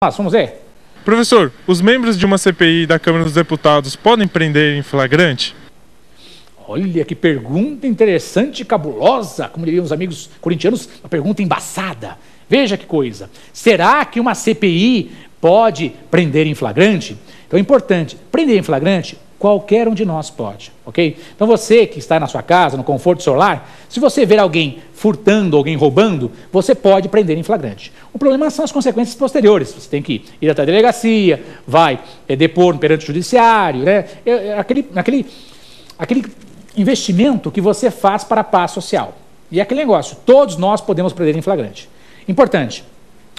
Vamos ver. Professor, os membros de uma CPI da Câmara dos Deputados podem prender em flagrante? Olha que pergunta interessante e cabulosa, como diriam os amigos corintianos, uma pergunta embaçada. Veja que coisa. Será que uma CPI pode prender em flagrante? Então é importante, prender em flagrante, qualquer um de nós pode, ok? Então você que está na sua casa, no conforto do seu lar, se você ver alguém furtando, alguém roubando, você pode prender em flagrante. O problema são as consequências posteriores. Você tem que ir até a delegacia, vai depor perante o judiciário, né? Aquele investimento que você faz para a paz social. E aquele negócio, todos nós podemos prender em flagrante. Importante,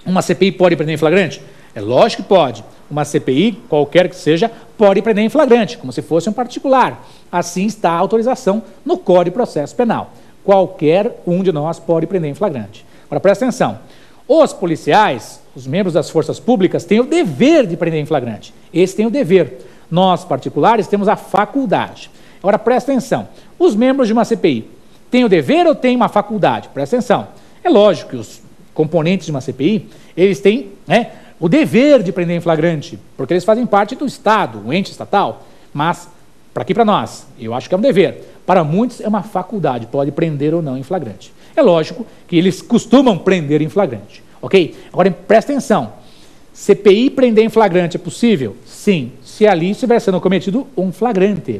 uma CPI pode prender em flagrante? É lógico que pode. Uma CPI, qualquer que seja, pode prender em flagrante, como se fosse um particular. Assim está a autorização no Código de Processo Penal. Qualquer um de nós pode prender em flagrante. Agora, presta atenção. Os policiais, os membros das forças públicas, têm o dever de prender em flagrante. Eles têm o dever. Nós, particulares, temos a faculdade. Agora, presta atenção. Os membros de uma CPI têm o dever ou têm uma faculdade? Presta atenção. É lógico que os componentes de uma CPI, eles têm, o dever de prender em flagrante, porque eles fazem parte do Estado, o ente estatal, mas, para aqui para nós, eu acho que é um dever. Para muitos é uma faculdade, pode prender ou não em flagrante. É lógico que eles costumam prender em flagrante, ok? Agora, presta atenção, CPI prender em flagrante é possível? Sim, se ali estiver sendo cometido um flagrante.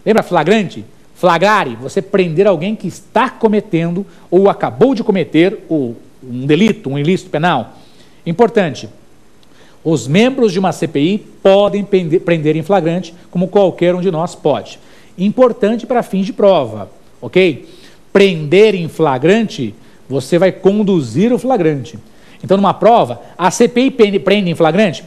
Lembra flagrante? Flagrare, você prender alguém que está cometendo ou acabou de cometer um delito, um ilícito penal. Importante. Os membros de uma CPI podem prender em flagrante, como qualquer um de nós pode. Importante para fins de prova, ok? Prender em flagrante, você vai conduzir o flagrante. Então, numa prova, a CPI prende em flagrante?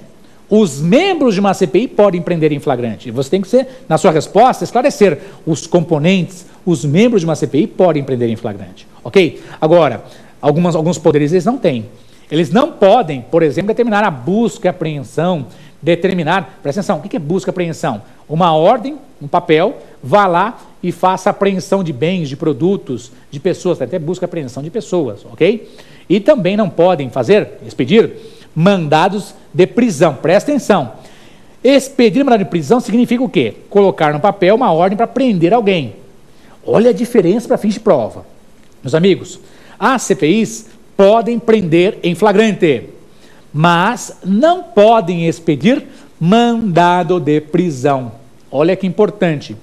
Os membros de uma CPI podem prender em flagrante. Você tem que ser, na sua resposta, esclarecer os componentes, os membros de uma CPI podem prender em flagrante, ok? Agora, alguns poderes eles não têm. Eles não podem, por exemplo, determinar a busca e apreensão, presta atenção, o que é busca e apreensão? Uma ordem, um papel, vá lá e faça apreensão de bens, de produtos, de pessoas, até busca e apreensão de pessoas, ok? E também não podem expedir mandados de prisão, presta atenção. Expedir mandado de prisão significa o quê? Colocar no papel uma ordem para prender alguém. Olha a diferença para fins de prova. Meus amigos, as CPIs podem prender em flagrante, mas não podem expedir mandado de prisão. Olha que importante.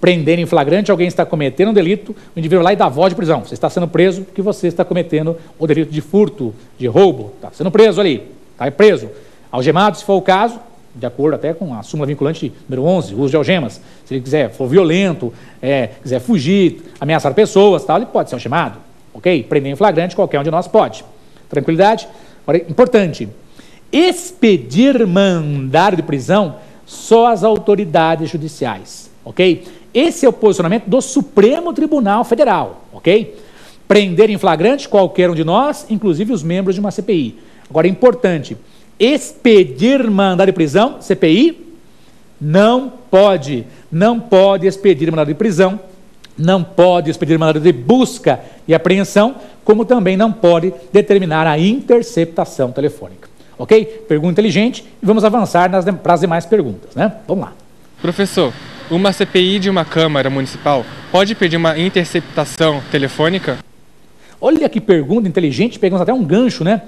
Prender em flagrante, alguém está cometendo um delito, o indivíduo vai lá e dá voz de prisão. Você está sendo preso porque você está cometendo o delito de furto, de roubo. Está sendo preso ali, está preso. Algemado, se for o caso, de acordo até com a súmula vinculante número 11, uso de algemas. Se ele for violento, quiser fugir, ameaçar pessoas, tal, ele pode ser algemado. Ok? Prender em flagrante, qualquer um de nós pode. Tranquilidade? Agora, importante, expedir mandado de prisão só as autoridades judiciais. Ok? Esse é o posicionamento do Supremo Tribunal Federal. Ok? Prender em flagrante, qualquer um de nós, inclusive os membros de uma CPI. Agora, importante, expedir mandado de prisão, CPI, não pode expedir mandado de prisão, não pode expedir mandado de busca e apreensão, como também não pode determinar a interceptação telefônica. Ok? Pergunta inteligente e vamos avançar para as demais perguntas, né? Vamos lá. Professor, uma CPI de uma Câmara Municipal pode pedir uma interceptação telefônica? Olha que pergunta inteligente, pegamos até um gancho, né?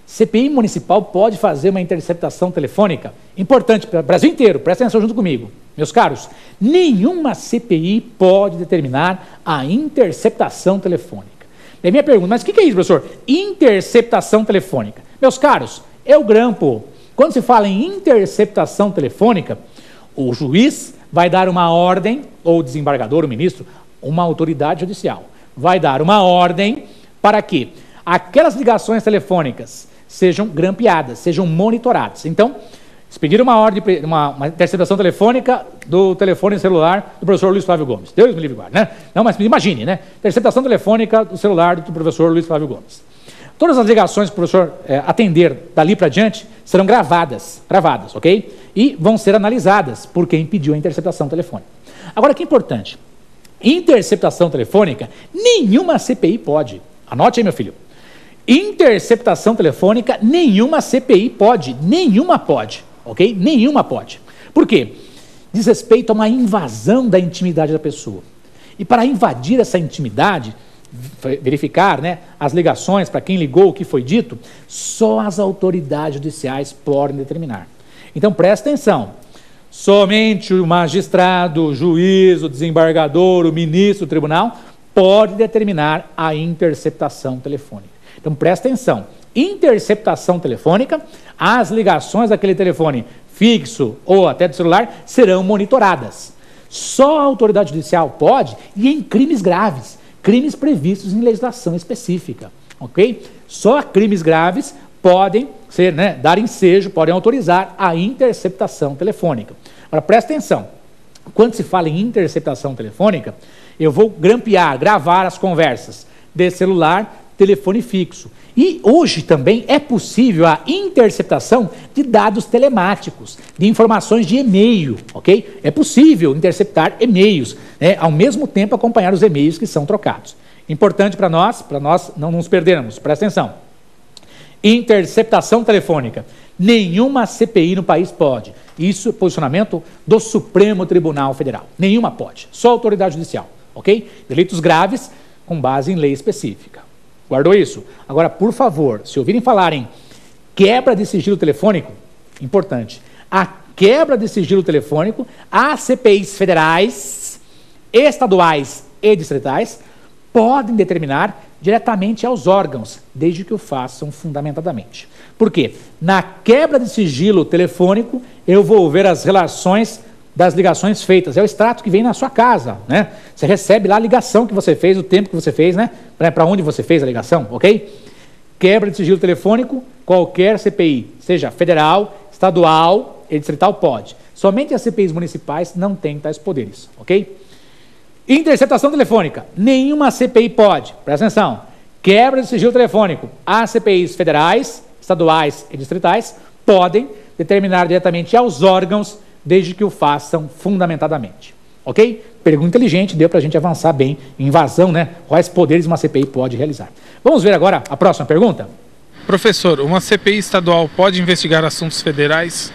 CPI municipal pode fazer uma interceptação telefônica? Importante para o Brasil inteiro, presta atenção junto comigo. Meus caros, nenhuma CPI pode determinar a interceptação telefônica. E a minha pergunta, mas o que é isso, professor? Interceptação telefônica. Meus caros, é o grampo. Quando se fala em interceptação telefônica, o juiz vai dar uma ordem, ou o desembargador, o ministro, uma autoridade judicial, vai dar uma ordem para que aquelas ligações telefônicas sejam grampeadas, sejam monitoradas. Então, expedir uma ordem, uma interceptação telefônica do telefone celular do professor Luiz Flávio Gomes. Deus me livre guarde, né? Não, mas imagine, né? Interceptação telefônica do celular do professor Luiz Flávio Gomes. Todas as ligações que o professor atender dali para diante serão gravadas, ok? E vão ser analisadas por quem pediu a interceptação telefônica. Agora, que importante, interceptação telefônica, nenhuma CPI pode. Anote aí, meu filho. Interceptação telefônica, nenhuma CPI pode, ok? Nenhuma pode. Por quê? Diz respeito a uma invasão da intimidade da pessoa. E para invadir essa intimidade, verificar, né, as ligações, para quem ligou, o que foi dito, só as autoridades judiciais podem determinar. Então presta atenção, somente o magistrado, o juiz, o desembargador, o ministro do tribunal pode determinar a interceptação telefônica. Então presta atenção, interceptação telefônica, as ligações daquele telefone fixo ou até do celular serão monitoradas. Só a autoridade judicial pode, e em crimes graves, crimes previstos em legislação específica, ok? Só crimes graves podem ser, né, dar ensejo, podem autorizar a interceptação telefônica. Agora, presta atenção, quando se fala em interceptação telefônica, eu vou gravar as conversas de celular, telefone fixo. E hoje também é possível a interceptação de dados telemáticos, de informações de e-mail, ok? É possível interceptar e-mails, né, ao mesmo tempo acompanhar os e-mails que são trocados. Importante para nós não nos perdermos, presta atenção. Interceptação telefônica, nenhuma CPI no país pode. Isso é posicionamento do Supremo Tribunal Federal. Nenhuma pode, só a autoridade judicial, ok? Delitos graves com base em lei específica. Guardou isso? Agora, por favor, se ouvirem falar em quebra de sigilo telefônico, importante, a quebra de sigilo telefônico, as CPIs federais, estaduais e distritais podem determinar diretamente aos órgãos, desde que o façam fundamentadamente. Por quê? Na quebra de sigilo telefônico, eu vou ver as relações das ligações feitas, é o extrato que vem na sua casa, né? Você recebe lá a ligação que você fez, o tempo que você fez, né? Para onde você fez a ligação, ok? Quebra de sigilo telefônico, qualquer CPI, seja federal, estadual e distrital pode. Somente as CPIs municipais não têm tais poderes, ok? Interceptação telefônica, nenhuma CPI pode, presta atenção, quebra de sigilo telefônico, as CPIs federais, estaduais e distritais podem determinar diretamente aos órgãos, desde que o façam fundamentadamente, ok? Pergunta inteligente, deu para a gente avançar bem em invasão, né? Quais poderes uma CPI pode realizar. Vamos ver agora a próxima pergunta? Professor, uma CPI estadual pode investigar assuntos federais?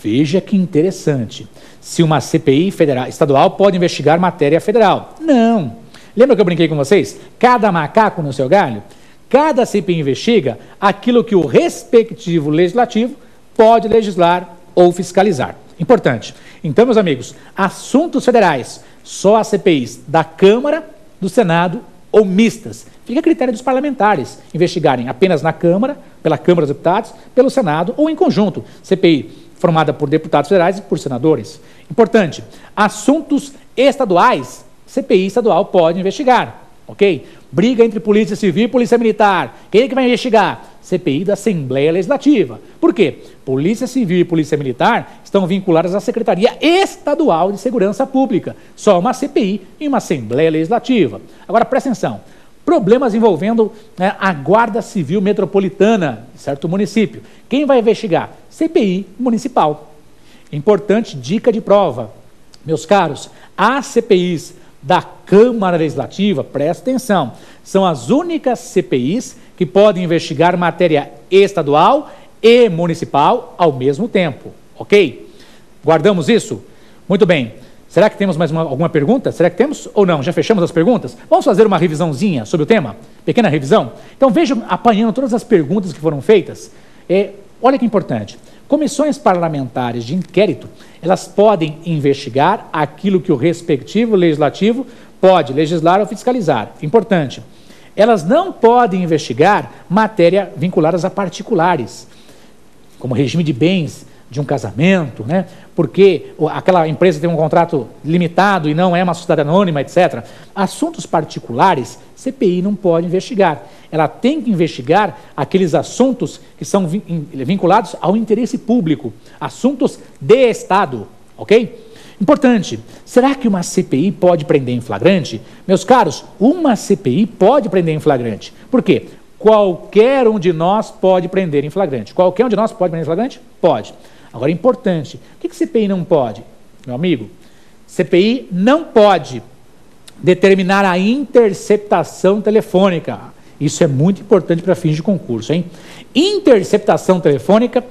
Veja que interessante. Se uma CPI estadual pode investigar matéria federal. Não. Lembra que eu brinquei com vocês? Cada macaco no seu galho? Cada CPI investiga aquilo que o respectivo legislativo pode legislar ou fiscalizar. Importante. Então, meus amigos, assuntos federais, só as CPIs da Câmara, do Senado ou mistas. Fica a critério dos parlamentares investigarem apenas na Câmara, pela Câmara dos Deputados, pelo Senado ou em conjunto. CPI formada por deputados federais e por senadores. Importante. Assuntos estaduais, CPI estadual pode investigar, ok? Briga entre Polícia Civil e Polícia Militar. Quem é que vai investigar? CPI da Assembleia Legislativa. Por quê? Polícia Civil e Polícia Militar estão vinculadas à Secretaria Estadual de Segurança Pública. Só uma CPI e uma Assembleia Legislativa. Agora, presta atenção. Problemas envolvendo, né, a Guarda Civil Metropolitana de certo município. Quem vai investigar? CPI municipal. Importante dica de prova. Meus caros, as CPIs da Câmara Legislativa, presta atenção, são as únicas CPIs que podem investigar matéria estadual e municipal ao mesmo tempo, ok? Guardamos isso? Muito bem. Será que temos mais alguma pergunta? Será que temos ou não? Já fechamos as perguntas? Vamos fazer uma revisãozinha sobre o tema? Pequena revisão? Então vejam, apanhando todas as perguntas que foram feitas. Olha que importante. Comissões parlamentares de inquérito, elas podem investigar aquilo que o respectivo legislativo pode legislar ou fiscalizar. Importante. Elas não podem investigar matéria vinculadas a particulares, como regime de bens de um casamento, né? Porque aquela empresa tem um contrato limitado e não é uma sociedade anônima, etc. Assuntos particulares, CPI não pode investigar. Ela tem que investigar aqueles assuntos que são vinculados ao interesse público, assuntos de Estado, ok? Importante, será que uma CPI pode prender em flagrante? Meus caros, uma CPI pode prender em flagrante. Por quê? Qualquer um de nós pode prender em flagrante. Qualquer um de nós pode prender em flagrante? Pode. Agora, importante, o que CPI não pode? Meu amigo, CPI não pode determinar a interceptação telefônica. Isso é muito importante para fins de concurso, hein? Interceptação telefônica